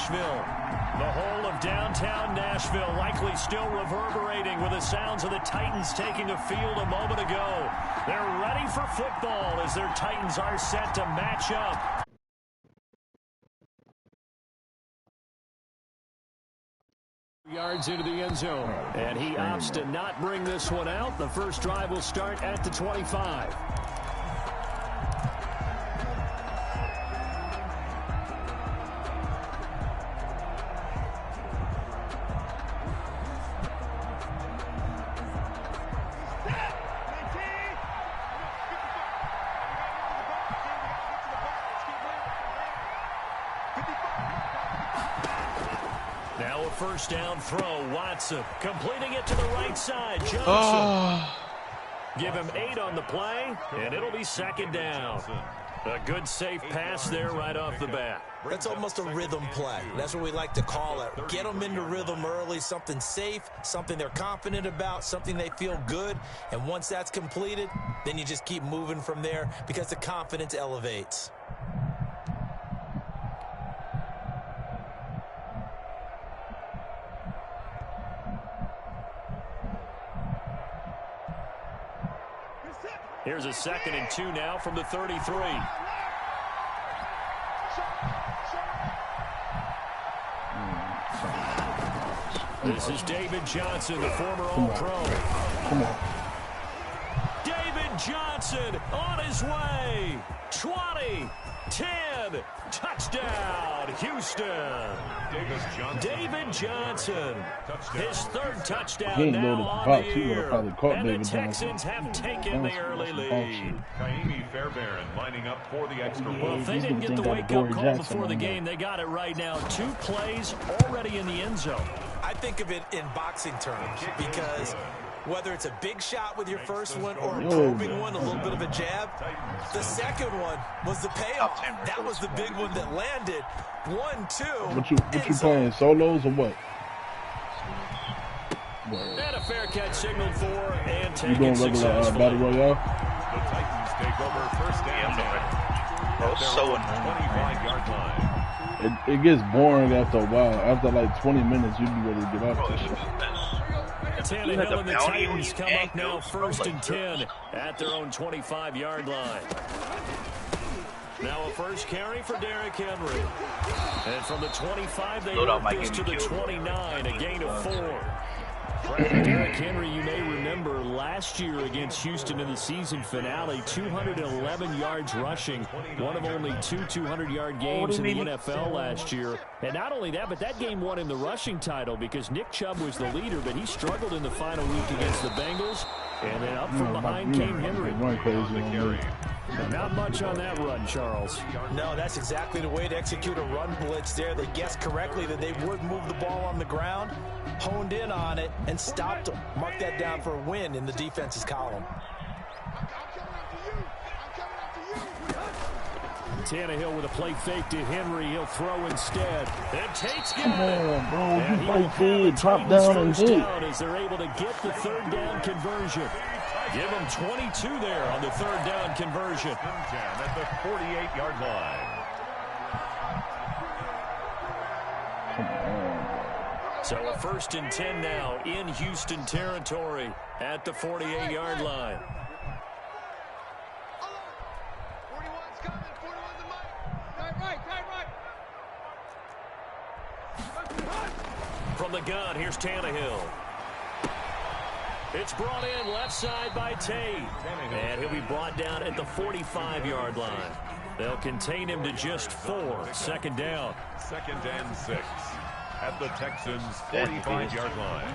Nashville. The whole of downtown Nashville likely still reverberating with the sounds of the Titans taking the field a moment ago. They're ready for football as their Titans are set to match up. Yards into the end zone, and he opts to not bring this one out. The first drive will start at the 25. Now a first down throw. Watson completing it to the right side. Johnson. Give him 8 on the play, and it'll be second down. A good, safe pass there right off the bat. That's almost a rhythm play. That's what we like to call it. Get them into rhythm early, something safe, something they're confident about, something they feel good. And once that's completed, then you just keep moving from there because the confidence elevates. Here's a 2nd and 2 now from the 33. This is David Johnson, the former All-Pro. Come on. David Johnson on his way. 20, 10, touchdown, Houston. David Johnson, his 3rd touchdown now on the year. And the Texans have taken the early lead. Kaimi Fairbairn lining up for the extra point. Well, if they didn't get the wake-up call before the game, they got it right now. 2 plays already in the end zone. I think of it in boxing terms because whether it's a big shot with your first one or a probing one, a little bit of a jab, the second one was the payoff. That was the big one that landed. 1-2. What you playing, solos or what? And a fair catch signaled for and taken you doing regular battle royale? The Titans take over first down at so their 25-yard line. It gets boring after a while. After like 20 minutes, you'd be ready to get off this shit. Tannehill and the Titans come up now 1st and 10 at their own 25-yard line. Now a first carry for Derrick Henry. And from the 25, they work this to the 29, a gain of 4. Derrick Henry, you may remember last year against Houston in the season finale, 211 yards rushing, one of only 2 200-yard games in the NFL last year. And not only that, but that game won him the rushing title because Nick Chubb was the leader, but he struggled in the final week against the Bengals. And then up from behind came Henry. Not much on that run, Charles. No, that's exactly the way to execute a run blitz there. They guessed correctly that they would move the ball on the ground, honed in on it, and stopped them. Mark that down for a win in the defense's column. Tannehill with a play fake to Henry. He'll throw instead. And Tate's got Come on, bro. And You play good. Top down and hit. As they're able to get the 3rd down conversion. Give them 22 there on the 3rd down conversion. At the 48-yard line. So a 1st and 10 now in Houston territory at the 48-yard line. From the gun, here's Tannehill. It's brought in left side by Tate. And he'll be brought down at the 45-yard line. They'll contain him to just 4. 2nd down. 2nd and 6 at the Texans' 45-yard line.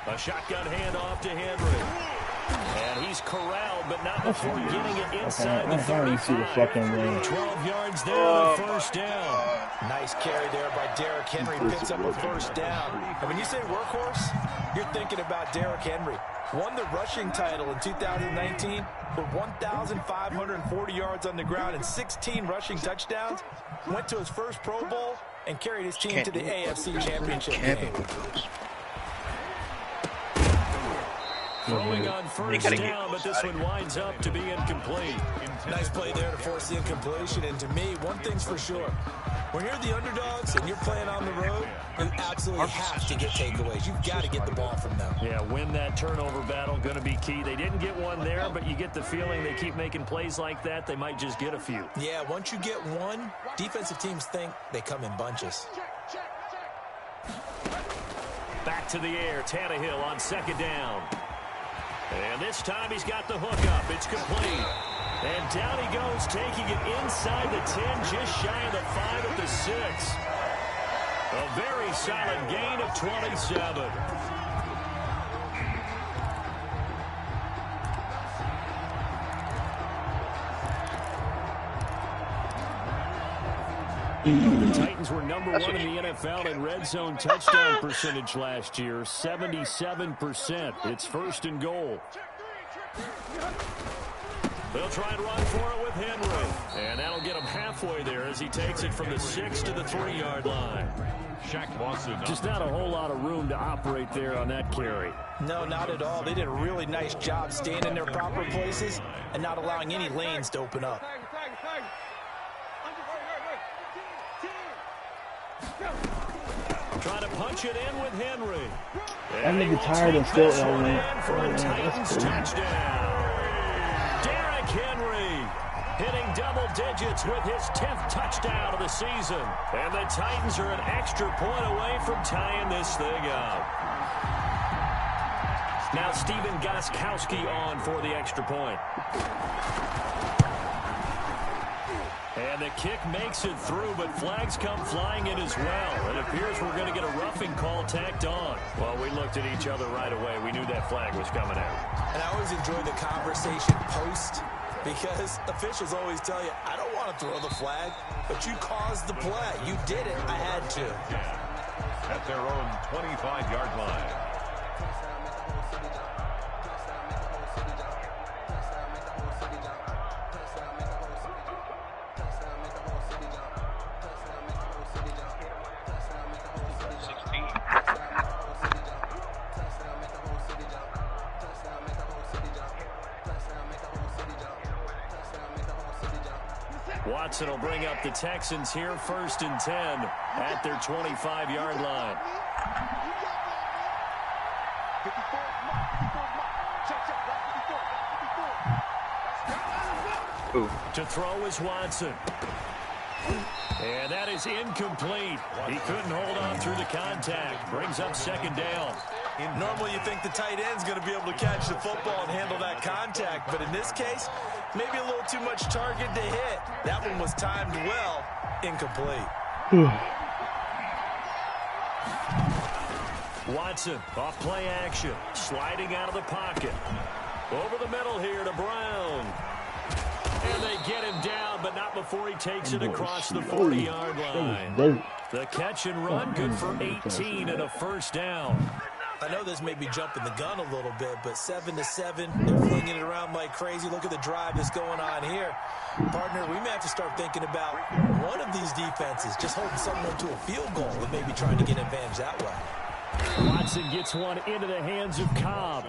A shotgun handoff to Henry. And he's corralled, but not before getting it inside the 35. 12 yards there, the 1st down. Nice carry there by Derrick Henry. Picks up a 1st down. And when you say workhorse, you're thinking about Derrick Henry. Won the rushing title in 2019 with 1,540 yards on the ground and 16 rushing touchdowns. Went to his first Pro Bowl and carried his team to the AFC Championship game. Throwing on first down, but this one winds up to be incomplete. Nice play there to force the incompletion. And to me, one thing's for sure. When you're the underdogs and you're playing on the road, you absolutely have to get takeaways. You've got to get the ball from them. Yeah, win that turnover battle, going to be key. They didn't get one there, but you get the feeling they keep making plays like that, they might just get a few. Yeah, once you get one, defensive teams think they come in bunches. Back to the air, Tannehill on second down. And this time he's got the hook up. It's complete. And down he goes, taking it inside the 10, just shy of the 5 at the 6. A very solid gain of 27. The Titans were number 1 in the NFL in red zone touchdown percentage last year, 77%. It's first and goal. They'll try and run for it with Henry. And that'll get him halfway there as he takes it from the 6 to the 3-yard line. Shaq Lawson. Just not a whole lot of room to operate there on that carry. No, not at all. They did a really nice job staying in their proper places and not allowing any lanes to open up. Trying to punch it in with Henry. That nigga tired and still for a Titans touchdown. Derrick Henry hitting double digits with his 10th touchdown of the season. And the Titans are an extra point away from tying this thing up. Now Stephen Gostkowski on for the extra point. And the kick makes it through, but flags come flying in as well. It appears we're going to get a roughing call tacked on. Well, we looked at each other right away. We knew that flag was coming out. And I always enjoy the conversation post, because officials always tell you, I don't want to throw the flag, but you caused the play. You did it. I had to. At their own 25-yard line. Watson will bring up the Texans here, 1st and 10 at their 25-yard line. Ooh. To throw is Watson. And that is incomplete. He couldn't hold on through the contact. Brings up 2nd down. Normally you think the tight end's going to be able to catch the football and handle that contact, but in this case, maybe a little too much target to hit. That one was timed well. Incomplete. Watson off play action. Sliding out of the pocket. Over the middle here to Brown. And they get him down, but not before he takes it across the 40-yard line. The catch and run good for 18 and a 1st down. I know this may be jumping the gun a little bit, but 7-7, they're flinging it around like crazy. Look at the drive that's going on here. Partner, we may have to start thinking about one of these defenses just holding someone to a field goal and maybe trying to get an advantage that way. Watson gets one into the hands of Cobb.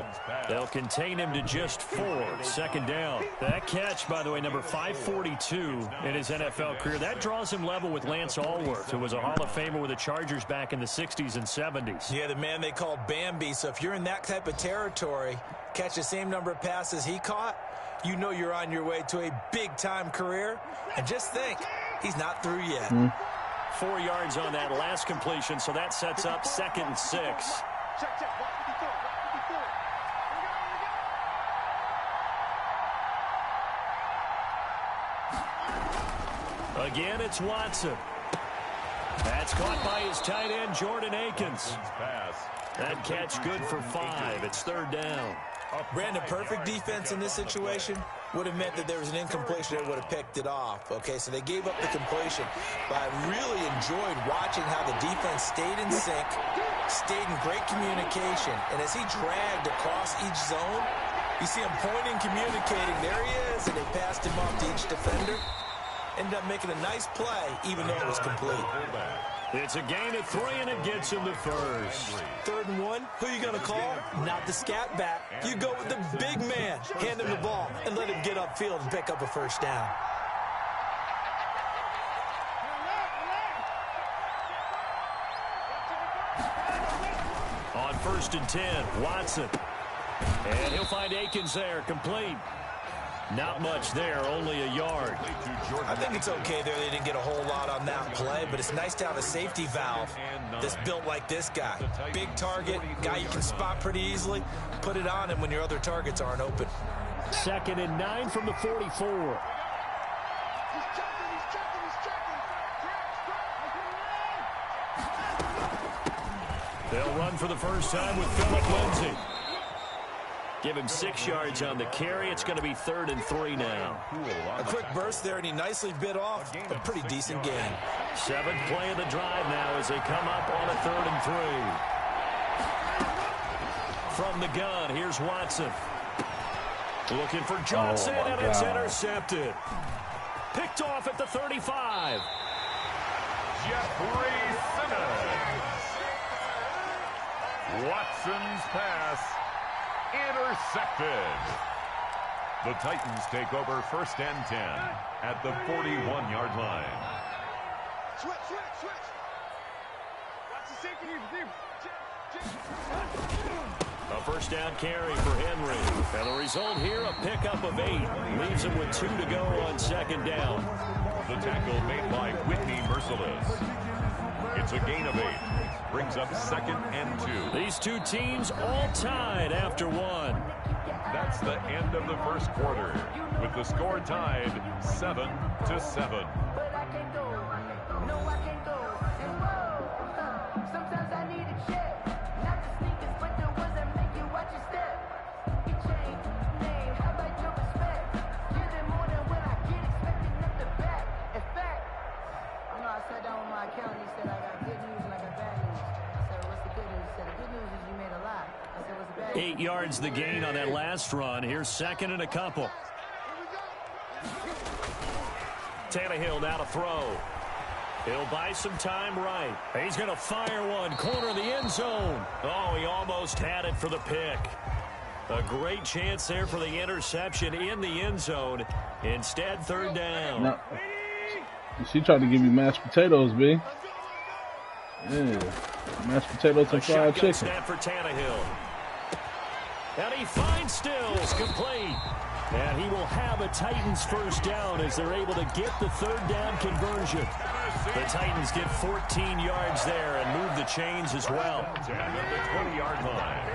They'll contain him to just 4. 2nd down. That catch, by the way, number 542 in his NFL career. That draws him level with Lance Allworth, who was a Hall of Famer with the Chargers back in the 60s and 70s. Yeah, the man they called Bambi. So if you're in that type of territory, catch the same number of passes he caught, you know you're on your way to a big-time career. And just think, he's not through yet. 4 yards on that last completion, so that sets up 2nd and 6. Again, it's Watson. That's caught by his tight end, Jordan Akins. That catch good for 5. It's 3rd down. Brandon, perfect defense in this situation would have meant that there was an incompletion that would have picked it off. Okay, so they gave up the completion. But I really enjoyed watching how the defense stayed in sync, stayed in great communication. And as he dragged across each zone, you see him pointing, communicating. There he is, and they passed him off to each defender. Ended up making a nice play, even though it was complete. It's a gain of 3, and it gets him to first. 3rd and 1, who you going to call? Not the scat back. You go with the big man. Hand him the ball and let him get upfield and pick up a first down. On 1st and 10, Watson. And he'll find Akins there, complete. Not much there, only a yard. I think it's okay there. They didn't get a whole lot on that play, but it's nice to have a safety valve that's built like this guy. Big target, guy you can spot pretty easily. Put it on him when your other targets aren't open. 2nd and 9 from the 44. They'll run for the first time with Phillip Lindsay. Give him 6 yards on the carry. It's going to be 3rd and 3 now. A quick burst there, and he nicely bit off a pretty decent gain. 7th play of the drive now as they come up on a 3rd and 3. From the gun, here's Watson. Looking for Johnson, and it's intercepted. Picked off at the 35. Jeffrey Simmons. Watson's pass intercepted. The Titans take over 1st and 10 at the 41-yard line. Switch. Watch the safety. A first down carry for Henry. And the result here, a pickup of 8. Leaves him with 2 to go on 2nd down. The tackle made by Whitney Merciless. It's a gain of 8. Brings up 2nd and 2. These two teams all tied after 1. That's the end of the first quarter, with the score tied 7-7. But I can't go. No, I can't go. And whoa, sometimes I need a check. Not the sneakers, but the ones that make you watch your step. Get changed, name, how about your respect? Get it more than when I get expecting up the back. In fact, you know, I sat down with my accountant. He said I got good news and I got bad news. I said, what's the good news? He said, the good news is you made a lot. I said, what's the bad news? 8 yards the gain on that last run. Here's 2nd and a couple. Tannehill now to throw. He'll buy some time right. He's going to fire one. Corner of the end zone. Oh, he almost had it for the pick. A great chance there for the interception in the end zone. Instead, 3rd down. No. She tried to give you mashed potatoes, B. Yeah. Mashed potatoes and fried chicken. Snap for Tannehill. And he finds Stills, complete. And he will have a Titans first down as they're able to get the 3rd down conversion. The Titans get 14 yards there and move the chains as well. At the 20-yard line.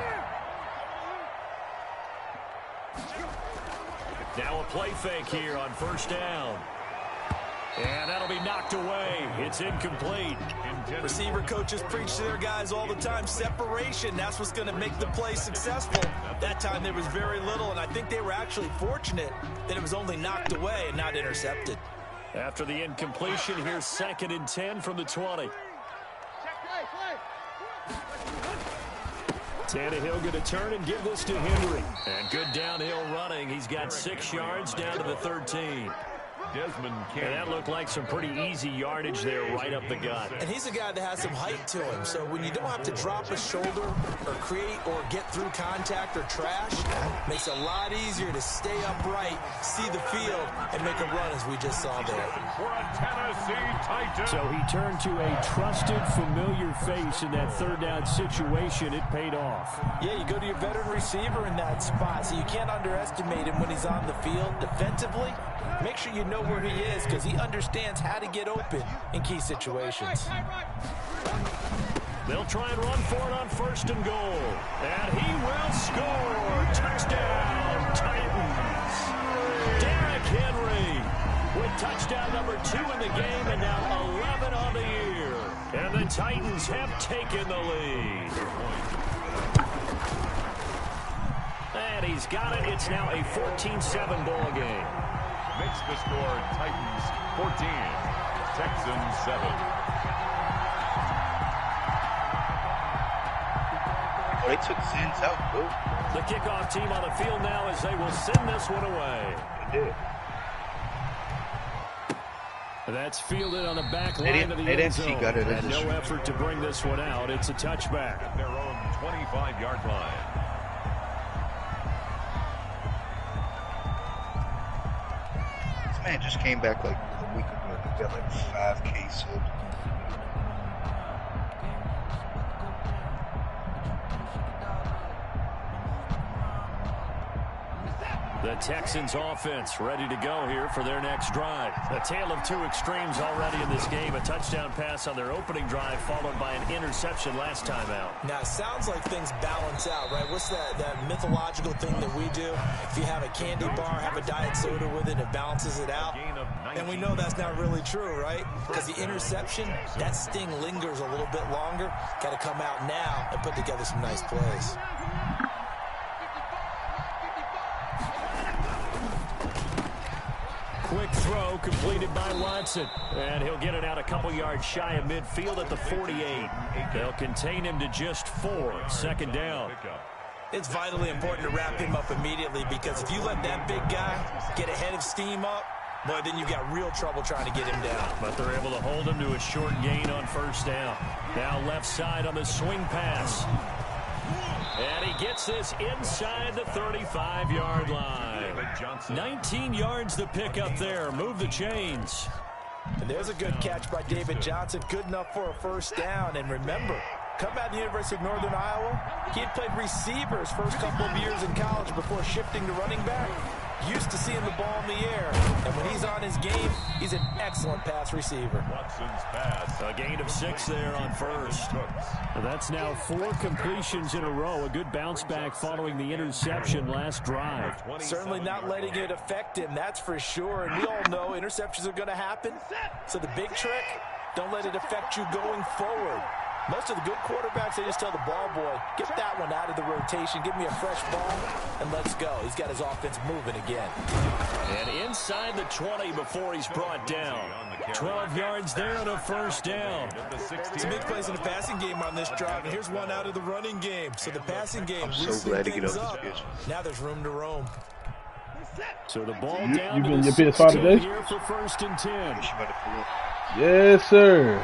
Now a play fake here on 1st down. And that'll be knocked away. It's incomplete. Receiver coaches preach to their guys all the time. Separation, that's what's going to make the play successful. That time there was very little, and I think they were actually fortunate that it was only knocked away and not intercepted. After the incompletion, here's 2nd and 10 from the 20. Tannehill going to turn and give this to Henry. And good downhill running. He's got 6 yards down to the 13. Desmond And that King. looked like some pretty easy yardage there right up the gut. And he's a guy that has some height to him, so when you don't have to drop a shoulder or create or get through contact or trash, makes it a lot easier to stay upright, see the field, and make a run as we just saw there. For a Tennessee Titan. So he turned to a trusted, familiar face in that 3rd down situation. It paid off. Yeah, you go to your veteran receiver in that spot, so you can't underestimate him when he's on the field. Defensively, make sure you know where he is because he understands how to get open in key situations. They'll try and run for it on 1st and goal. And he will score. Touchdown, Titans. Derrick Henry with touchdown number 2 in the game and now 11 on the year. And the Titans have taken the lead. And he's got it. It's now a 14-7 ball game. Makes the score Titans 14, Texans 7. Oh, they took Zins out, bro. The kickoff team on the field now as they will send this one away. They did. That's fielded on the back line of the end zone. And no effort to bring this one out. It's a touchback. At their own 25-yard line. This man just came back like a week ago. He got like 5K subs. The Texans offense ready to go here for their next drive. A tale of two extremes already in this game. A touchdown pass on their opening drive followed by an interception last time out. Now, it sounds like things balance out, right? What's that mythological thing that we do? If you have a candy bar, have a diet soda with it, it balances it out. And we know that's not really true, right? Because the interception, that sting lingers a little bit longer. Got to come out now and put together some nice plays. Quick throw completed by Watson. And he'll get it out a couple yards shy of midfield at the 48. They'll contain him to just 4. Second down. It's vitally important to wrap him up immediately because if you let that big guy get ahead of steam up, boy, then you've got real trouble trying to get him down. But they're able to hold him to a short gain on first down. Now left side on the swing pass. And he gets this inside the 35-yard line. 19 yards to pick up there. Move the chains. And there's a good catch by David Johnson. Good enough for a first down. And remember, coming out of the University of Northern Iowa, he had played receiver his first couple of years in college before shifting to running back. Used to seeing the ball in the air. And when he's on his game, he's an excellent pass receiver. Watson's pass. A gain of 6 there on first. That's now 4 completions in a row. A good bounce back following the interception last drive. Certainly not letting it affect him, that's for sure. And we all know interceptions are going to happen. So the big trick, don't let it affect you going forward. Most of the good quarterbacks, they just tell the ball boy, get that one out of the rotation, give me a fresh ball, and let's go. He's got his offense moving again. And inside the 20 before he's brought down. 12 yards there on a first down. Some big plays in the passing game on this drive, and here's one out of the running game. So the passing game, I'm so glad to get up. Now there's room to roam. So the ball down you to been the your PS5 today? here for first and 10. Yes, sir.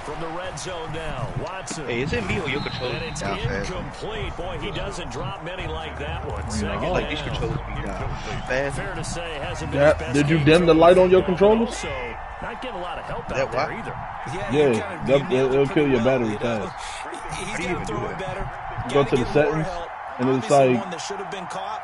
From the red zone now, Watson. Hey, is it me or your controller? And it's incomplete. Boy, he doesn't drop many like that one. I like these controllers be down fast. Fair to say, hasn't been his best Did you game dim the light on your controllers? Also, not getting a lot of help out That there why? either. Yeah, it'll kill your battery fast. He's got to throw it better. Go to the settings, and it's like, one that should have been caught.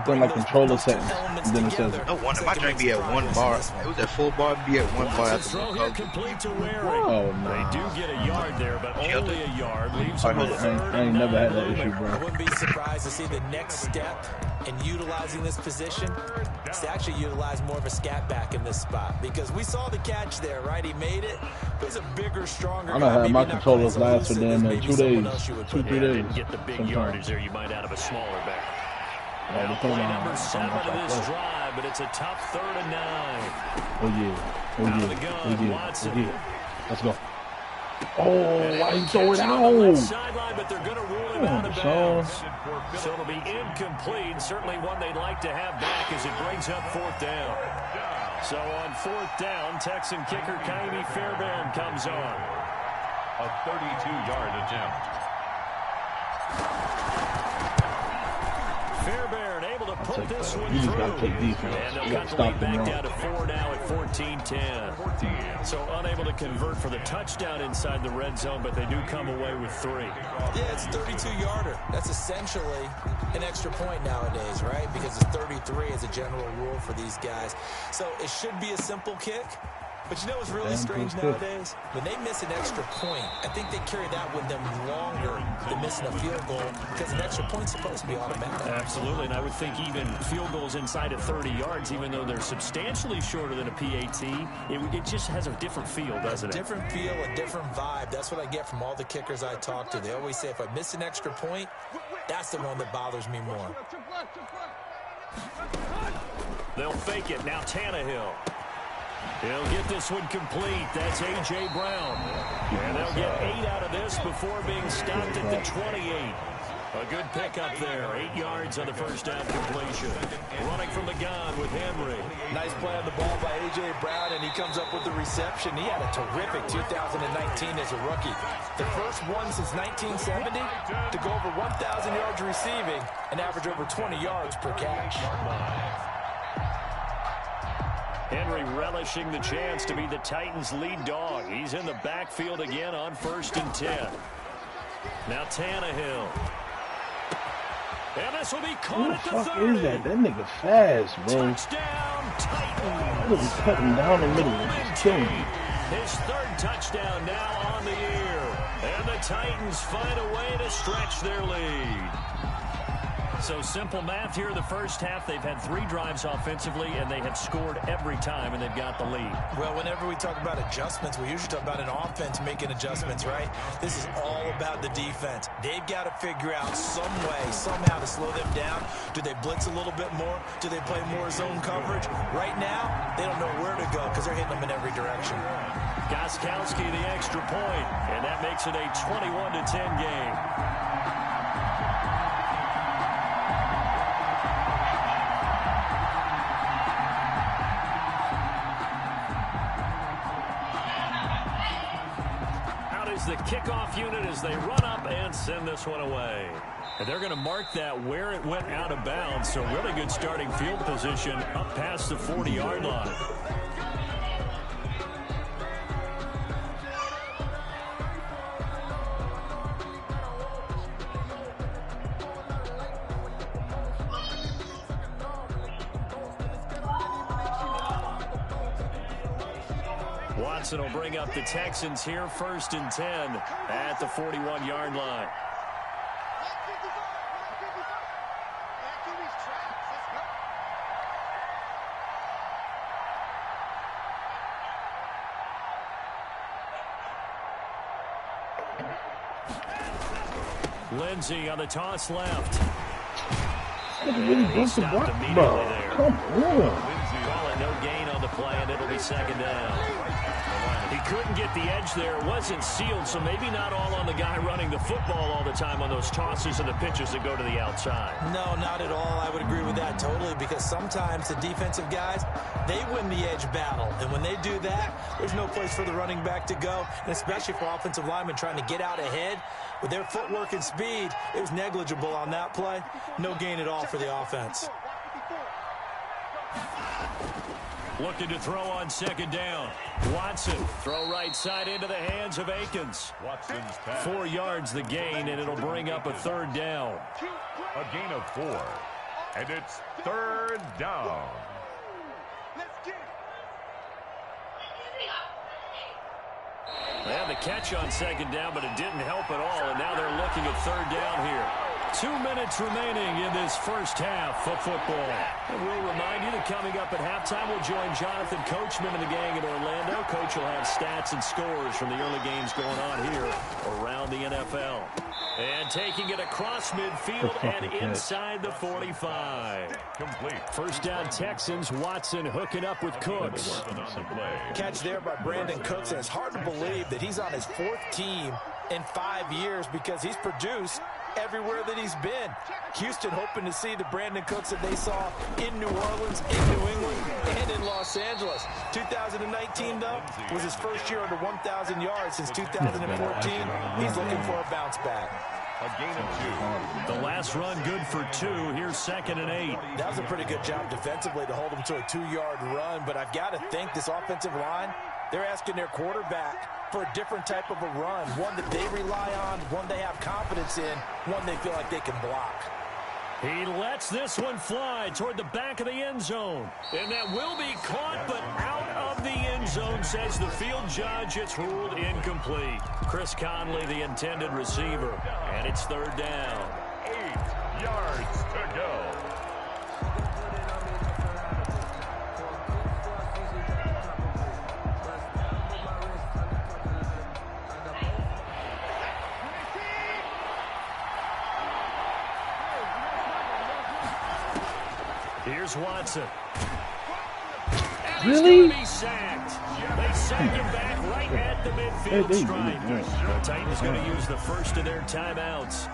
then like controller settings, and then it says, No wonder my drink be at 1 bar. It was at full bar, be at 1 bar after Throw here complete to Waring. oh, no. They do get a yard there, but only a yard. Leaves I them with third ain't and never had 9. that issue, I bro. wouldn't be surprised to see the next step in utilizing this position is to actually utilize more of a scat back in this spot because we saw the catch there, right? He made it. But he's a bigger, stronger I guy. done had Maybe my not controllers quite as last for elusive damn as near maybe 2 someone days, else you would 2, put 3 in. days. Didn't get the big sometimes. yardage there you might out of a smaller back. All Now depending play on number 7 how much of I this play. drive, but it's a tough 3rd and 9. Oh yeah, oh Out of the yeah, gun, oh yeah, Watson. oh yeah. Let's go. Oh, why you throw it Catching on the left out? sideline, but they're going to rule him Come out on, of Sean. bounds. So it'll be incomplete. Certainly one they'd like to have back as it brings up 4th down. So on 4th down, Texan kicker Kaimi Fairbairn comes on. A 32-yard attempt. Fairbairn able to put this one You just through. gotta take defense. And they'll You cut gotta the lead stop them back wrong. down to 4 now at 14-10. So unable to convert for the touchdown inside the red zone, but they do come away with 3. Yeah, it's a 32-yarder. That's essentially an extra point nowadays, right? Because it's 33 as a general rule for these guys. So it should be a simple kick. But you know what's really strange nowadays? When they miss an extra point, I think they carry that with them longer than missing a field goal because an extra point's supposed to be automatic. Absolutely, and I would think even field goals inside of 30 yards, even though they're substantially shorter than a PAT, it just has a different feel, doesn't it? Different feel, a different vibe. That's what I get from all the kickers I talk to. They always say if I miss an extra point, that's the one that bothers me more. They'll fake it. Now Tannehill. He'll get this one complete. That's A.J. Brown. And they'll get 8 out of this before being stopped at the 28. A good pickup there. 8 yards on the first down completion. Running from the gun with Henry. Nice play on the ball by A.J. Brown, and he comes up with the reception. He had a terrific 2019 as a rookie. The first one since 1970 to go over 1,000 yards receiving and average over 20 yards per catch. Henry relishing the chance to be the Titans' lead dog. He's in the backfield again on 1st and 10. Now Tannehill. And this will be caught at the 30. Who the fuck is that? That nigga fast, bro. Touchdown, Titans. Look, he's cutting down the middle and just killing me. His 3rd touchdown now on the year. And the Titans find a way to stretch their lead. So simple math here in the first half. They've had 3 drives offensively, and they have scored every time, and they've got the lead. Well, whenever we talk about adjustments, we usually talk about an offense making adjustments, right? This is all about the defense. They've got to figure out some way, somehow to slow them down. Do they blitz a little bit more? Do they play more zone coverage? Right now, they don't know where to go because they're hitting them in every direction. Gostkowski the extra point, and that makes it a 21-10 game. The kickoff unit as they run up and send this one away. And they're going to mark that where it went out of bounds. So really good starting field position up past the 40-yard line. Watson will bring up the Texans here 1st and 10 at the 41-yard line. Lindsey on the toss left. He stopped immediately there. Come on. Call it no gain on the play, and it'll be 2nd down. He couldn't get the edge there. It wasn't sealed, so maybe not all on the guy running the football all the time on those tosses and the pitches that go to the outside. No, not at all. I would agree with that totally, because sometimes the defensive guys, they win the edge battle. And when they do that, there's no place for the running back to go, and especially for offensive linemen trying to get out ahead. With their footwork and speed, it was negligible on that play. No gain at all for the offense. Looking to throw on 2nd down. Watson, throw right side into the hands of Akins. Watson's pass. 4 yards the gain, and it'll bring up a 3rd down. A gain of 4. And it's 3rd down. They had the catch on 2nd down, but it didn't help at all, and now they're looking at 3rd down here. 2 minutes remaining in this first half of football. And we'll remind you that coming up at halftime, we'll join Jonathan Coachman and the gang in Orlando. Coach will have stats and scores from the early games going on here around the NFL. And taking it across midfield and inside the 45. Complete. 1st down Texans. Watson hooking up with Cooks. Catch there by Brandon Cooks, and it's hard to believe that he's on his 4th team in 5 years because he's produced everywhere that he's been. Houston hoping to see the Brandon Cooks that they saw in New Orleans, in New England, and in Los Angeles. 2019, though, was his first year under 1,000 yards since 2014. He's looking for a bounce back. A gain of 2. The last run good for 2. Here's 2nd and 8. That was a pretty good job defensively to hold him to a 2-yard run, but I've got to think this offensive line, they're asking their quarterback for a different type of a run, one that they rely on, one they have confidence in, one they feel like they can block. He lets this one fly toward the back of the end zone. And that will be caught, but out of the end zone, says the field judge. It's ruled incomplete. Chris Conley, the intended receiver. And it's 3rd down. 8 yards to go. Here's Watson. Really? Be sacked. They sack him back right at the midfield stripe. The Titans going to use the first of their timeouts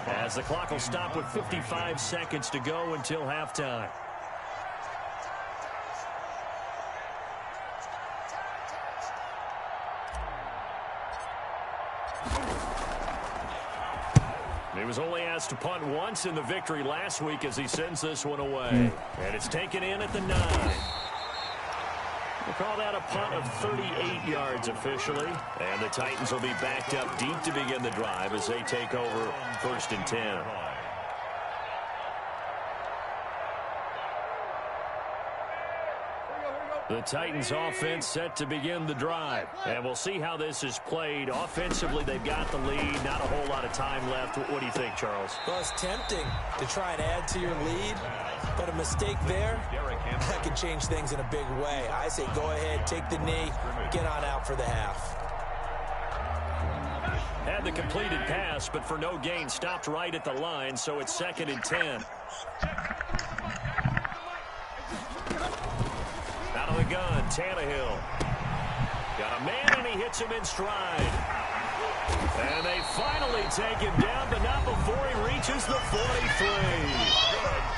as the clock will stop with 55 seconds to go until halftime. He was only asked to punt once in the victory last week as he sends this one away. And it's taken in at the 9. We'll call that a punt of 38 yards officially. And the Titans will be backed up deep to begin the drive as they take over 1st and 10. The Titans offense set to begin the drive. And we'll see how this is played. Offensively, they've got the lead. Not a whole lot of time left. What do you think, Charles? Well, it's tempting to try and add to your lead, but a mistake there, that can change things in a big way. I say go ahead, take the knee, get on out for the half. Had the completed pass, but for no gain, stopped right at the line, so it's 2nd and 10. Out of the gun, Tannehill. Got a man, and he hits him in stride. And they finally take him down, but not before he reaches the 43.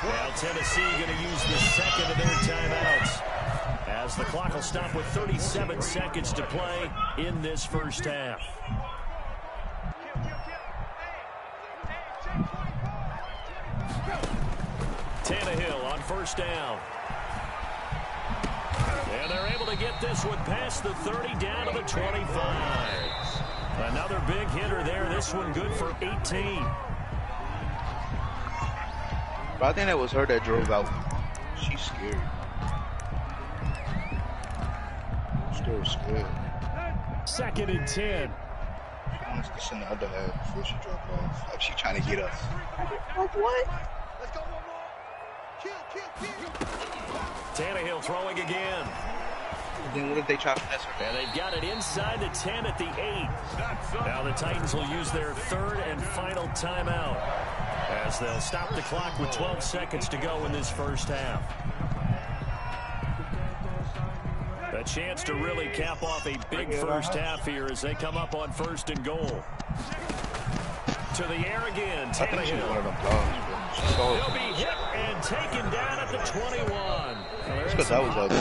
Now Tennessee going to use the second of their timeouts as the clock will stop with 37 seconds to play in this first half. Tannehill on 1st down. And they're able to get this one past the 30 down to the 25. Another big hitter there. This one good for 18. But I think that was her that drove out. She's scared. Still scared. 2nd and 10. She wants to send the other half before she dropped off. Like she's trying to get us. Like what? Let's go one more. Kill. Tannehill throwing again. And then what if they try to pass her? And they've got it inside the 10 at the 8. Now the Titans will use their 3rd and final timeout as they'll stop the clock with 12 seconds to go in this first half. A chance to really cap off a big first half here as they come up on 1st and goal. To the air again, Tannehill. I think she's one of them dogs. He'll be hit and taken down at the 21. Because I was out there.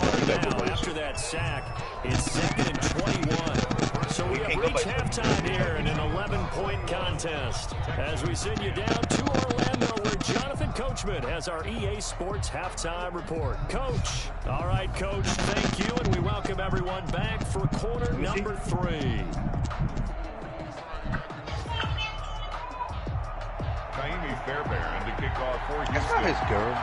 After that sack, it's 2nd and 21. So we have reached halftime here in an 11-point contest as we send you down to Orlando where Jonathan Coachman has our EA Sports halftime report. Coach. All right, Coach, thank you, and we welcome everyone back for quarter number 3. Kaimi Fairbairn to kick off for Houston. That's not his girl.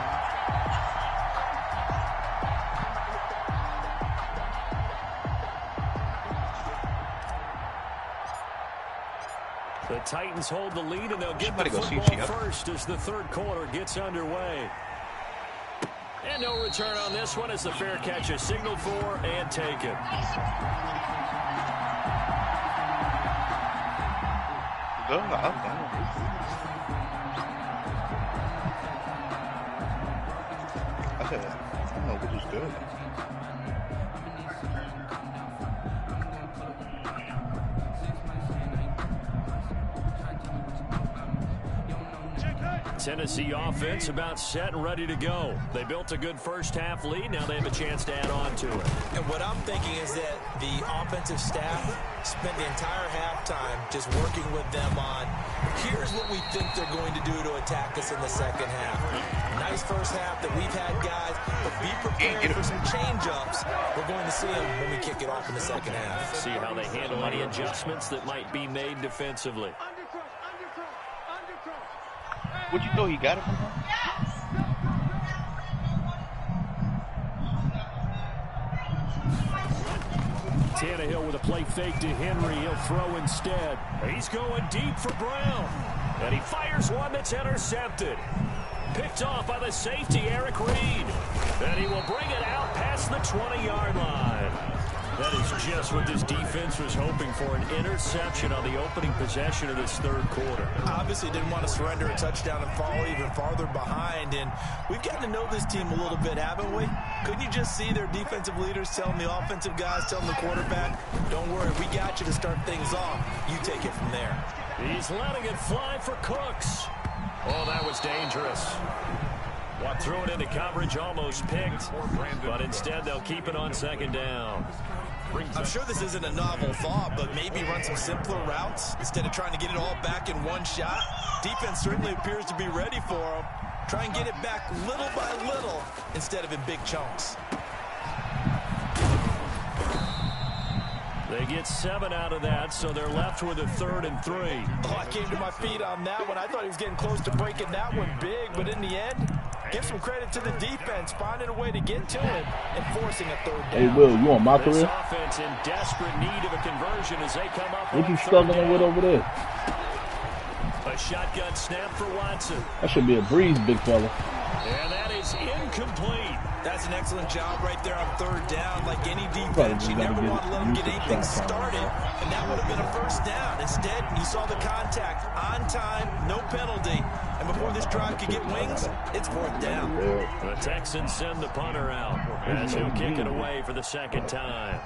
The Titans hold the lead, and they'll get the football first as the 3rd quarter gets underway. And no return on this one as the fair catch is signaled for and taken. I don't know what is good. Tennessee offense about set and ready to go. They built a good first half lead. Now they have a chance to add on to it. And what I'm thinking is that the offensive staff spent the entire halftime just working with them on, here's what we think they're going to do to attack us in the second half. Nice first half that we've had, guys, but be prepared for some change-ups. We're going to see them when we kick it off in the second half. See how they handle any adjustments that might be made defensively. Where'd you go? He got it from her? Tannehill with a play fake to Henry. He'll throw instead. He's going deep for Brown. And he fires one that's intercepted. Picked off by the safety, Eric Reed. And he will bring it out past the 20-yard line. That is just what this defense was hoping for, an interception on the opening possession of this third quarter. Obviously didn't want to surrender a touchdown and fall even farther behind, and we've gotten to know this team a little bit, haven't we? Couldn't you just see their defensive leaders telling the offensive guys, telling the quarterback, don't worry, we got you to start things off. You take it from there. He's letting it fly for Cooks. Oh, that was dangerous. Well, threw it into coverage, almost picked, but instead they'll keep it on second down. I'm sure this isn't a novel thought, but maybe run some simpler routes instead of trying to get it all back in one shot. Defense certainly appears to be ready for them. Try and get it back little by little instead of in big chunks. They get 7 out of that, so they're left with a 3rd and 3. Oh, I came to my feet on that one. I thought he was getting close to breaking that one big, but in the end, give some credit to the defense, finding a way to get to it and forcing a 3rd down. Hey, Will, you on my career? This offense in desperate need of a conversion as they come up. What you struggling with over there? A shotgun snap for Watson. That should be a breeze, big fella. And that is incomplete. That's an excellent job right there on 3rd down. Like any defense, you never want to let them get anything started, and that would have been a 1st down. Instead, you saw the contact on time, no penalty, and before this drive could get wings, it's 4th down. The Texans send the punter out as he'll kick it away for the 2nd time.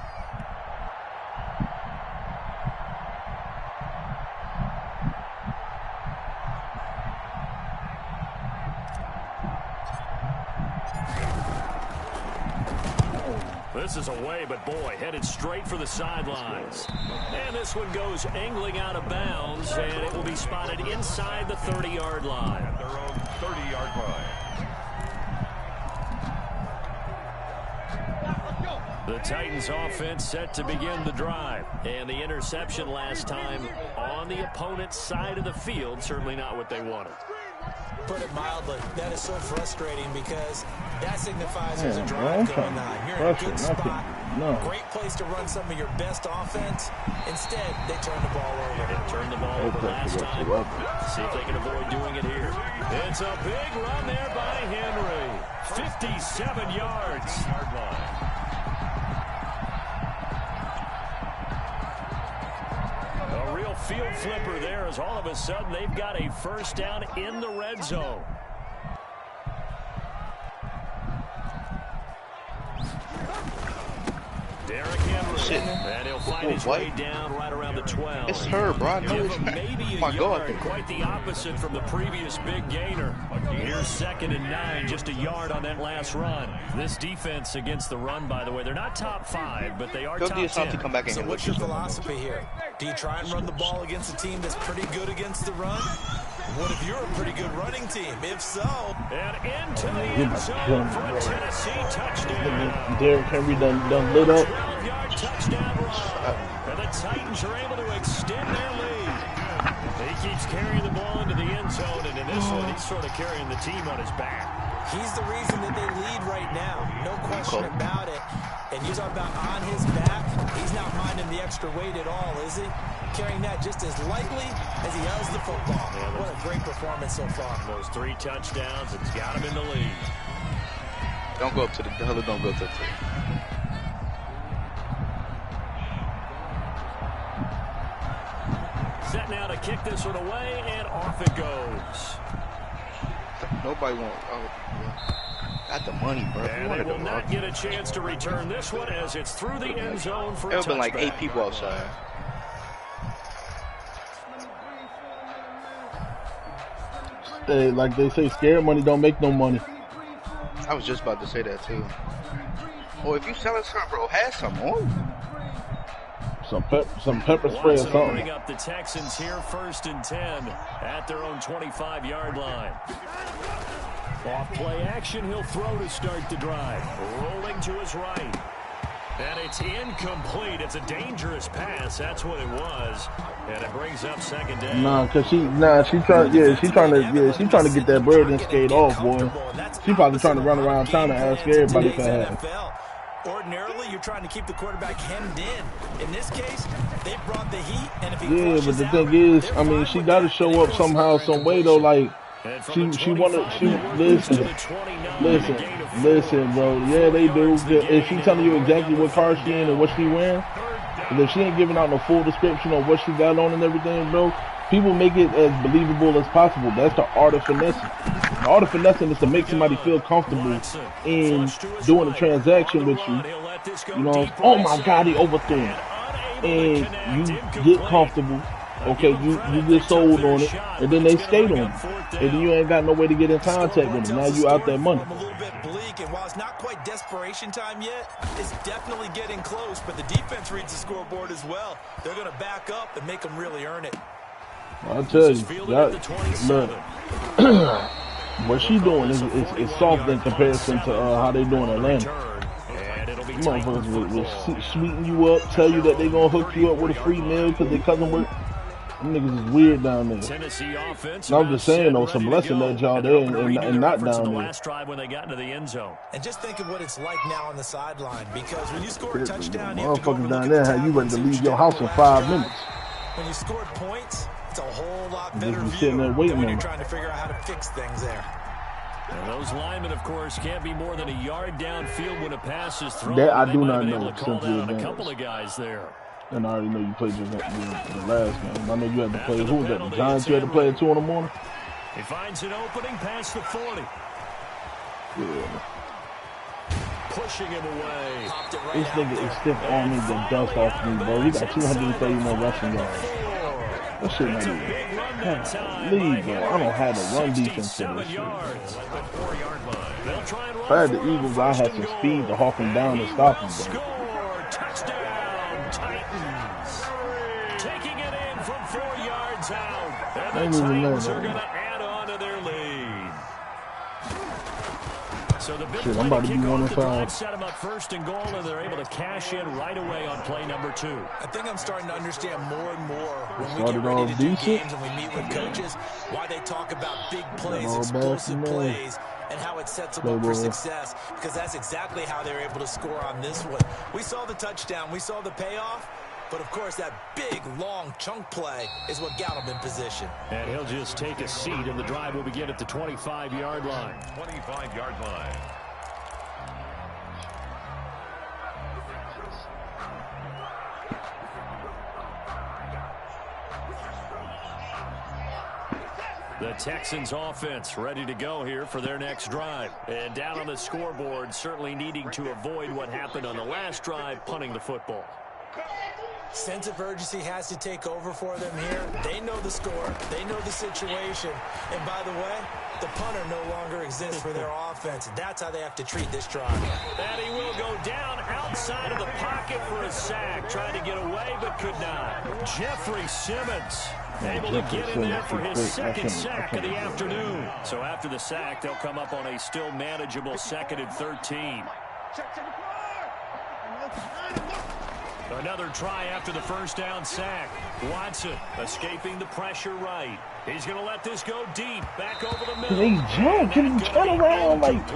This is away, but boy, headed straight for the sidelines. And this one goes angling out of bounds, and it will be spotted inside the 30-yard line. At their own 30-yard line. The Titans offense set to begin the drive. And the interception last time on the opponent's side of the field, certainly not what they wanted. Put it mildly, that is so frustrating because that signifies there's a drive going on. You're in a good spot. Great place to run some of your best offense. Instead, they turn the ball over. They turned the ball over last time. See if they can avoid doing it here. It's a big run there by Henry. 57 yards. Yard line. Field flipper there as all of a sudden they've got a 1st down in the red zone. Derrick Henry, and he'll find his way down right around the 12. It's her, bro. Give him maybe a yard, quite the opposite from the previous big gainer. Here's 2nd and 9, just a yard on that last run. This defense against the run, by the way, they're not top 5, but they are top 10. So what's your philosophy here? Do you try and run the ball against a team that's pretty good against the run? What if you're a pretty good running team? If so, and into the end zone for a Tennessee touchdown. Derrick Henry done lit up. 12-yard touchdown run. And the Titans are able to extend their lead. He keeps carrying the ball into the end zone, and in this one, he's sort of carrying the team on his back. He's the reason that they lead right now. No question about it. And you talk about on his back, he's not minding the extra weight at all, is he? Carrying that just as lightly as he has the football. Yeah, what a great performance so far. Those 3 touchdowns, it's got him in the lead. Don't go up to the hell, don't go up to the 3. Set now to kick this one away, and off it goes. Nobody wants. Got the money, bro. And they will not get a chance to return this one as it's through the end zone for a touchback. There have been like 8 people outside. Hey, like they say, scared money don't make no money. I was just about to say that too. Oh, if you selling something, bro, have some on. Some pepper spray or something. Bring up the Texans here, 1st and 10 at their own 25-yard line. Off play action, he'll throw to start the drive. Rolling to his right. And it's incomplete. It's a dangerous pass. That's what it was. And it brings up 2nd down. She's trying to get that bird and skate off, boy. She probably trying to run around town and ask everybody for help. Ordinarily, you're trying to keep the quarterback hemmed in. In this case, they brought the heat, and if he but the thing is, I mean, she got to show up somehow, some way, though. Like, She wanted. Listen, bro. Yeah, they do. Is she telling you exactly what car she in and what she wearing? And if she ain't giving out no full description of what she got on and everything, bro, people make it as believable as possible. That's the art of finessing. The art of finessing is to make somebody feel comfortable in doing a transaction with you. You know, oh my God, he overthrew him. And you get comfortable. Okay, you get sold on it, and then they skate on it. And then you ain't got no way to get in contact with them. Now you out that money. A little bit bleak, and while it's not quite desperation time yet, it's definitely getting close, but the defense reads the scoreboard as well. They're going to back up and make them really earn it. I'll tell you, look, what she doing is soft in comparison to how they doing Atlanta. Motherfuckers will sweeten you up, tell you that they gonna hook you up with a free meal because they cousin work. Them niggas is weird down there. No, I'm just saying though, it's a blessing that y'all there and not down there. And just think of what it's like now on the sideline, because when you score a touchdown, you have to go motherfuckers down there, how you ready to leave your house in 5 minutes. When you scored points, it's a whole lot better Just view sitting there waiting than when on you're it. trying to figure out how to fix things there. And those linemen, of course, can't be more than a yard downfield when a pass is thrown. That I They do might not have been know, able to call simply down a advantage. couple of guys there. And I already know you played the last game. I know you had to play. Who was that? The Giants you had to play at 2 in the morning? He finds an opening past the 40. Yeah. Pushing him away. This nigga is stiff arming the dust off me, bro. He got 230 more rushing yards. That shit not even. Leave, bro. I don't have the run defense for this shit. If I had the Eagles, I had some speed to hawk him down and stop him, bro. Touchdown, Titans. Taking it in from 4 yards out. And the Titans are going to add on to their lead. So the big Shit, I'm about to be 1 and 5. Set them up first and goal, and they're able to cash in right away on play number 2. I think I'm starting to understand more and more when we Started get ready off to do decent. games and we meet with coaches, why they talk about big plays, explosive plays, and how it sets them up for success, because that's exactly how they're able to score on this one. We saw the touchdown, we saw the payoff, but of course that big, long chunk play is what got him in position. And he'll just take a seat, and the drive will begin at the 25-yard line. 25-yard line. The Texans offense ready to go here for their next drive. And down on the scoreboard, certainly needing to avoid what happened on the last drive, punting the football. Sense of urgency has to take over for them here. They know the score. They know the situation. And by the way, the punter no longer exists for their offense. That's how they have to treat this drive. And he will go down outside of the pocket for a sack. Trying to get away, but could not. Jeffrey Simmons able to get in there for his second sack of the afternoon. So after the sack, they'll come up on a still manageable 2nd and 13. Another try after the first down sack. Watson escaping the pressure right. He's going to let this go deep. Back over the middle. They jump. Can you turn around? Like,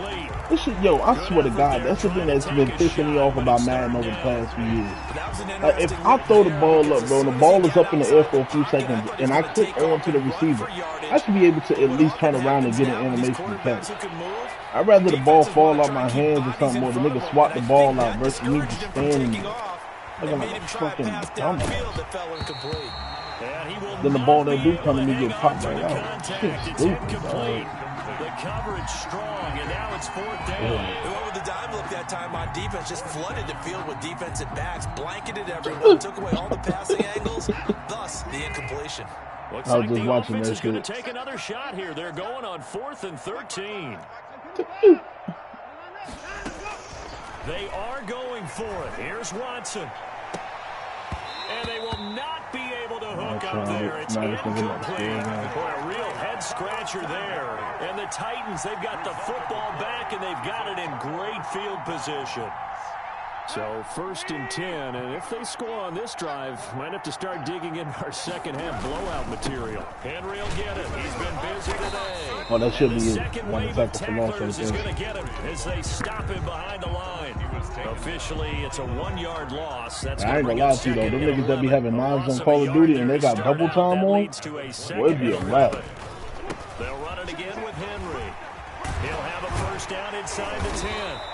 this shit, yo, I swear to God, that's the thing that's been pissing me off about Madden over the past few years. Like, if I throw the ball up, bro, and the ball is up in the air for a few seconds, and I click on to the receiver, I should be able to at least turn around and get an animation to catch. I'd rather the ball fall out my hands or something, or the nigga swat the ball out versus me just standing looking like a fucking dumbass. Then the ball that do come to me get popped right out. Shit's stupid, dog. The coverage strong, and now it's 4th down. Whoever the dime looked that time on defense just flooded the field with defensive backs, blanketed everyone, took away all the passing angles, thus the incompletion. Looks I was like just the watching offense that is going to shit. take another shot here. They're going on 4th and 13. They are going for it. Here's Watson. And they will not be able to hook up there. It's incomplete. Boy, a real head-scratcher there. And the Titans, they've got the football back, and they've got it in great field position. So 1st and 10, and if they score on this drive, might have to start digging in our second-half blowout material. Henry will get it. He's been busy today. Oh, that should be The it. second One wave second of for loss right tacklers is there. going to get him as they stop him behind the line. Officially, it's a 1-yard loss. That's I ain't gonna lie to you though, them niggas that be having knives on Call of Duty and they got double time on, would be a wrap. They'll run it again with Henry. He'll have a first down inside the 10.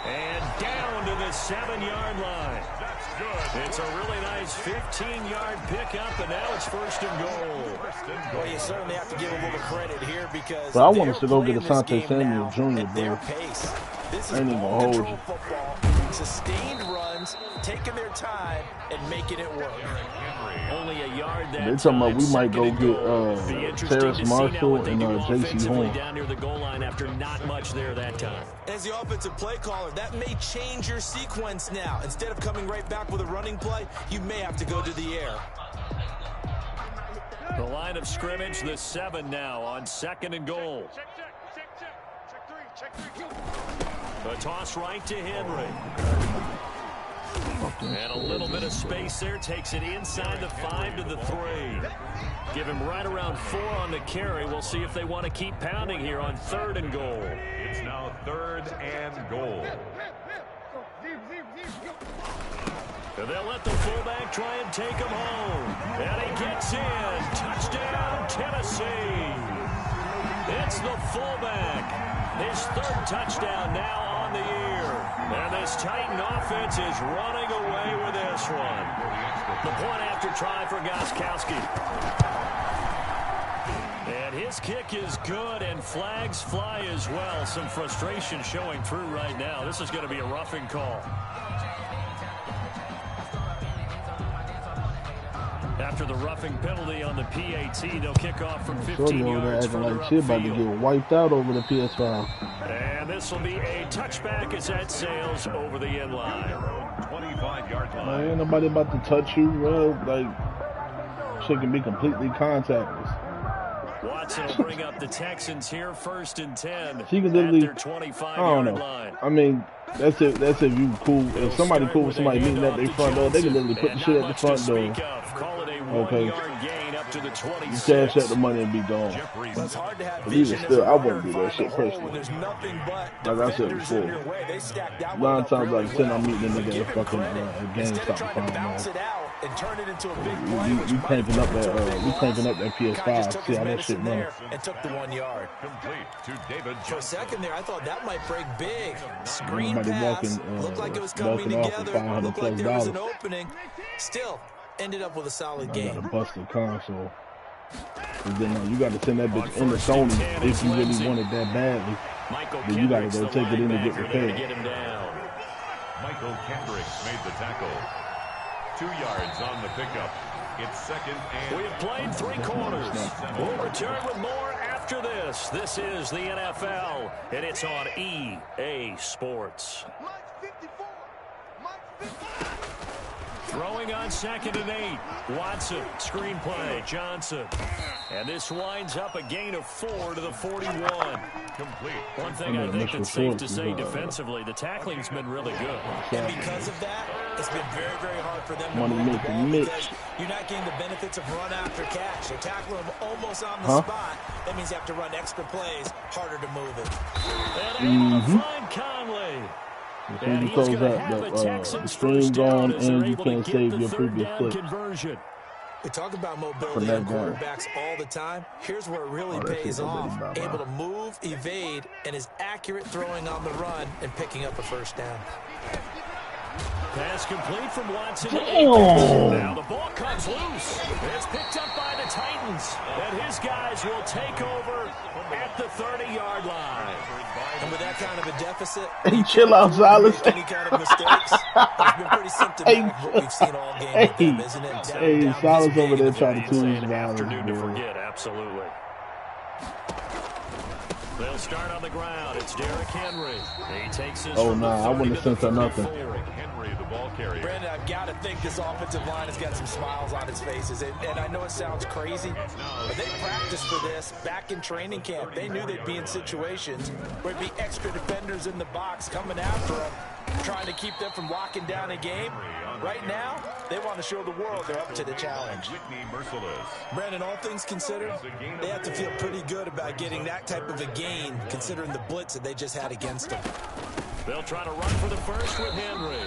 And down to the 7-yard line. That's good. It's a really nice 15-yard pickup, and now it's first and goal. Well, you certainly have to give a little credit here because but I want us to go get Asante Samuel Jr., bro. This I ain't even gonna hold you. Football, sustained runs, taking their time, and making it work. Only a yard that They're talking about we might go get get Terrace Marshall and J.C. Horn. Down near the goal line after not much there that time. As the offensive play caller, that may change your sequence now. Instead of coming right back with a running play, you may have to go to the air. The line of scrimmage, the 7 now on second and goal. A toss right to Henry. And a little bit of space there. Takes it inside the 5 to the 3. Give him right around 4 on the carry. We'll see if they want to keep pounding here on third and goal. It's now 3rd and goal. And they'll let the fullback try and take him home. And he gets in. Touchdown, Tennessee. It's the fullback. His 3rd touchdown now on the year. And this Titan offense is running away with this one. The point after try for Gostkowski. And his kick is good, and flags fly as well. Some frustration showing through right now. This is going to be a roughing call. After the roughing penalty on the PAT, they'll kick off from 15 yards further like she about to get wiped out over the PS5. And this will be a touchback as that sails over the end line. 25-yard line. Man, ain't nobody about to touch you, bro. Like, shit can be completely contactless. Watson will bring up the Texans here, 1st and 10 she can literally, at their 25-yard I don't know. line. I mean, that's if you cool. If somebody cool with somebody meeting at their front door, they can literally put the shit at the front door. Okay. You cash out the money and be gone. It's hard to have but even still, I wouldn't do that shit personally. Like I said before, 9 times out of 10, I'm meeting a nigga at fucking GameStop to find out. We cranking up that PS5. See how that shit runs. And took the 1 yard. Complete to David For a second there, I thought that might break big. Screen Somebody pass. Looked like it was coming together. Looked like there was an opening. Still, ended up with a solid game. I got a busted console. And then you got to send that bitch into Sony if you really want it that badly. Then you got to go take it in to get repaired. Michael Kendricks made the tackle. 2 yards on the pickup. It's 2nd and... We have played 3 quarters. We'll return with more after this. This is the NFL, and it's on EA Sports. Throwing on 2nd and 8. Watson, screenplay, Johnson. And this winds up a gain of 4 to the 41. Complete. One thing I think that's safe to say defensively, the tackling's been really good. And because of that, it's been very, very hard for them to Money move the making ball Mitch. because you're not getting the benefits of run after catch. They tackle them almost on the spot. That means you have to run extra plays, harder to move it. And able to find Conley. Before you close out, the screen gone and you can't save your previous clip. We talk about mobility on quarterbacks all the time. Here's where it really pays off. Able to move, evade, and is accurate throwing on the run and picking up a first down. Pass complete from Watson. Now the ball comes loose. It's picked up by the Titans. And his guys will take over at the 30-yard line. And with that kind of a deficit, hey, chill out, Silas. Any kind of mistakes, it's been pretty symptomatic what we've seen all game with them, isn't it? Hey, Silas over there trying to tease afternoon to forget, absolutely. They'll start on the ground. It's Derrick Henry. He takes his I wouldn't have sent nothing. Henry, the ball carrier. Brandon, I've got to think this offensive line has got some smiles on its faces. And I know it sounds crazy, but they practiced for this back in training camp. They knew they'd be in situations where it'd be extra defenders in the box coming after them, trying to keep them from locking down a game. Right now, they want to show the world they're up to the challenge. Whitney Merciless. Brandon, all things considered, they have to feel pretty good about getting that type of a gain, considering the blitz that they just had against them. They'll try to run for the first with Henry.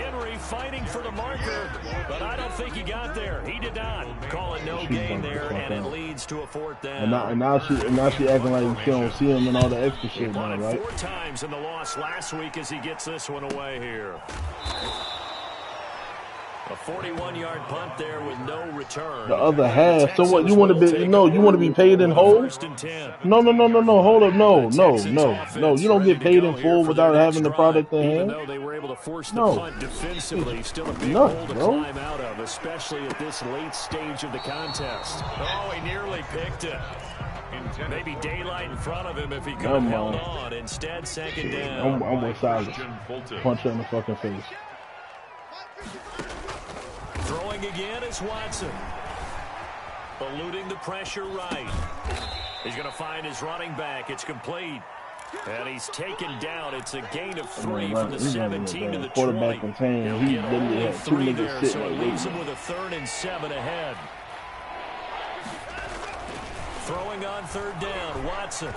Henry fighting for the marker, but I don't think he got there. He did not. Call it no gain there, and it leads to a 4th down. And now she acting like she don't see him and all the extra shit now, right? 4 times in the loss last week as he gets this one away here. A 41-yard punt there with no return. The other half. So what? You want to be? You want to be paid in whole? No. Hold up. No. You don't get paid in full without having the product in hand. Even though they were able to force the punt defensively, still a big hole to climb out of, especially at this late stage of the contest. Oh, he nearly picked it. Maybe daylight in front of him if he could have held on. Instead, second down. I'm with Silas. Punch her in the fucking face. Throwing again is Watson. Eluding the pressure right. He's going to find his running back. It's complete. And he's taken down. It's a gain of 3 from the 17 to the 20. Quarterback contained. He literally had 2 niggas sitting so it leaves him with a 3rd and 7 ahead. Throwing on 3rd down, Watson.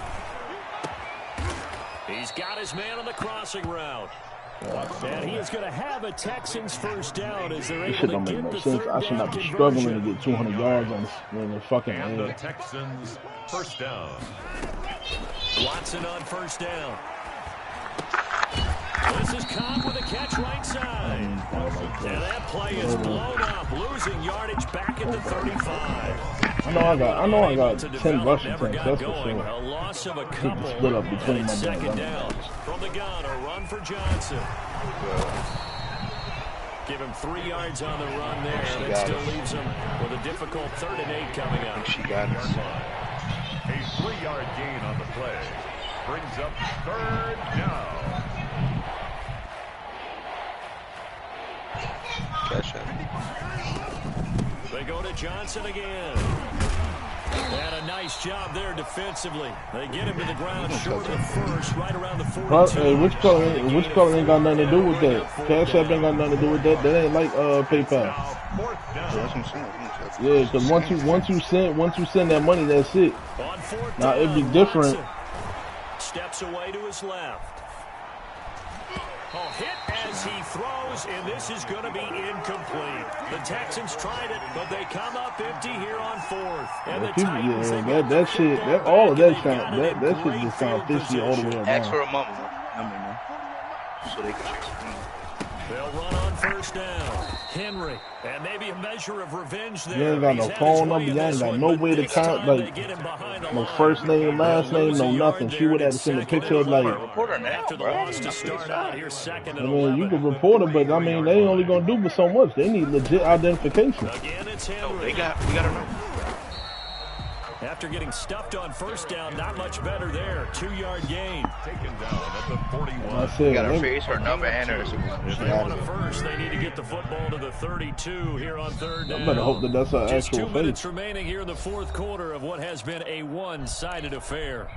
He's got his man on the crossing route. And he is going to have a Texans 1st down as they're able to get the 3rd down. I should not be struggling to get 200 yards on the fucking and the Texans 1st down. Watson on 1st down. This is Cobb with a catch right side. And that play is blown up, losing yardage back at the 35. I know I got 10 rushing attempts, that's for sure. A loss of a couple. Split up between my 2nd down. From the gun, a run for Johnson. Give him 3 yards on the run there. That still leaves him with a difficult 3rd and 8 coming up. She got it. A 3-yard gain on the play. Brings up 3rd down. Gotcha. They go to Johnson again. And a nice job there defensively. They get him to the ground short of the first, right around the 42. Hey, which color ain't got nothing to do with that? Cash App ain't got nothing to do with that. That ain't like PayPal. Yeah, because once you send that money, that's it. Now it'd be different. Steps away to his left. Hit as he throws, and this is going to be incomplete. The Texans tried it, but they come up empty here on 4th. And the Titans, that shit just sounds fishy all the way around. Ask for a number, man, so they can check. They'll run on 1st down. Henry, and maybe a measure of revenge there. You ain't got no phone number. You ain't got no way to count, like, no first name, last name, no nothing. She would have to send a picture of, like, After the loss to start out, here's 2nd and 11. I mean, you can report it, but, I mean, they ain't only going to do but so much. They need legit identification. Again, it's Henry. We got to know. After getting stuffed on 1st down, not much better there. 2-yard gain. Taken down at the 41. That's We it. got her face, her number, and her. If they want a first, they need to get the football to the 32 here on 3rd down. I better hope that that's her Just actual 2 minutes face. remaining here in the 4th quarter of what has been a one-sided affair.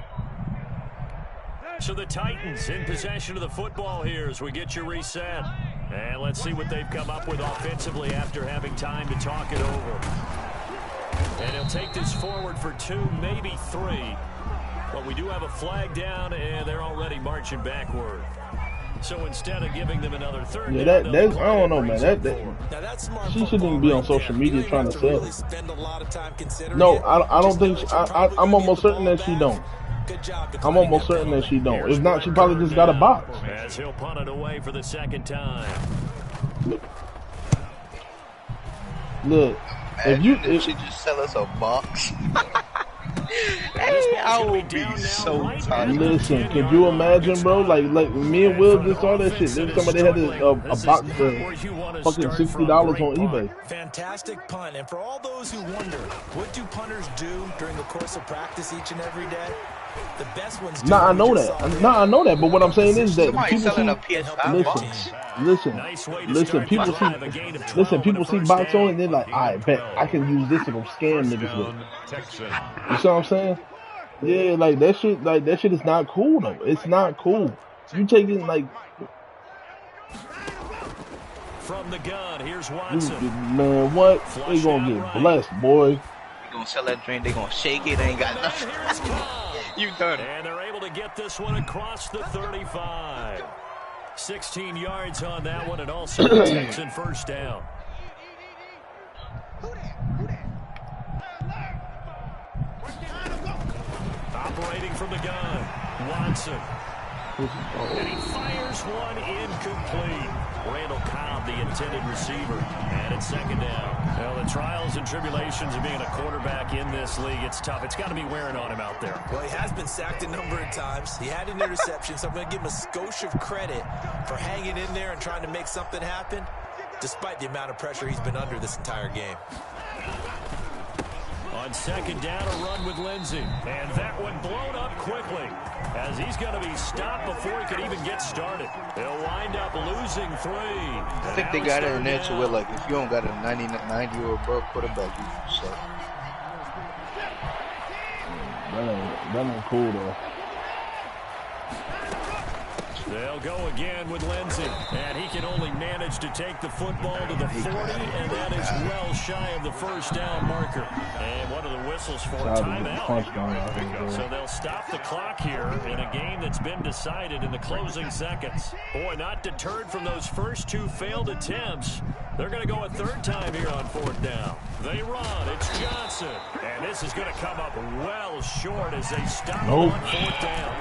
So the Titans in possession of the football here as we get you reset. And let's see what they've come up with offensively after having time to talk it over. And he'll take this forward for 2, maybe 3. But we do have a flag down, and they're already marching backward. So instead of giving them another 3rd down, that's I don't know, man. She shouldn't even be on social media trying to sell. No, I don't think. I'm almost certain that she don't. I'm almost certain that she don't. If not, she probably just got a box. As he'll punt it away for the 2nd time. Look. If she just sell us a box, hey, I would be so tired. Listen, could you imagine, bro? Like me and Will just saw that shit. Then somebody had a box for fucking $60 on eBay. Fantastic punt, and for all those who wonder, what do punters do during the course of practice each and every day? The best ones do. I know that. I know that. But what I'm saying is that people see. Listen. People see box on and they're like, I bet I can use this to go scam niggas with. You see what I'm saying? Yeah, like that shit is not cool though. It's not cool. You taking like. From the gun, here's Watson. Man, what? They gonna get blessed, boy. They gonna sell that drink. They gonna shake it. They ain't got nothing. You done. And they're able to get this one across the 35. 16 yards on that one, and also a Texan first down. Operating from the gun, Watson. And he fires one incomplete. Randall Cobb, the intended receiver. And it's second down. Well, the trials and tribulations of being a quarterback in this league, it's tough. It's got to be wearing on him out there. Well, he has been sacked a number of times. He had an interception, so I'm going to give him a skosh of credit for hanging in there and trying to make something happen, despite the amount of pressure he's been under this entire game. On second down, a run with Lindsey. And that one blown up quickly, as he's going to be stopped before he could even get started. They'll wind up losing 3. I think they got it in there to where, like, if you don't got a 90 or above quarterback, you suck. That ain't cool, though. They'll go again with Lindsey, and he can only manage to take the football to the 40, and that is well shy of the first down marker. And one of the whistles for a timeout. So they'll stop the clock here in a game that's been decided in the closing seconds. Boy, not deterred from those first 2 failed attempts. They're going to go a third time here on 4th down. They run. It's Johnson. And this is going to come up well short as they stop on 4th down.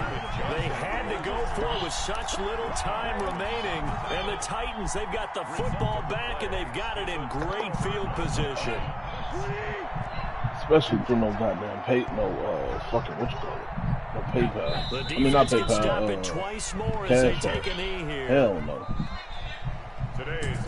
They had to go for it with such little time remaining. And the Titans, they've got the football back, and they've got it in great field position. Especially through no goddamn fucking, what you call it? No PayPal. The I mean, not defense can stop PayPal. it twice more as they take a knee here. Hell no. Today's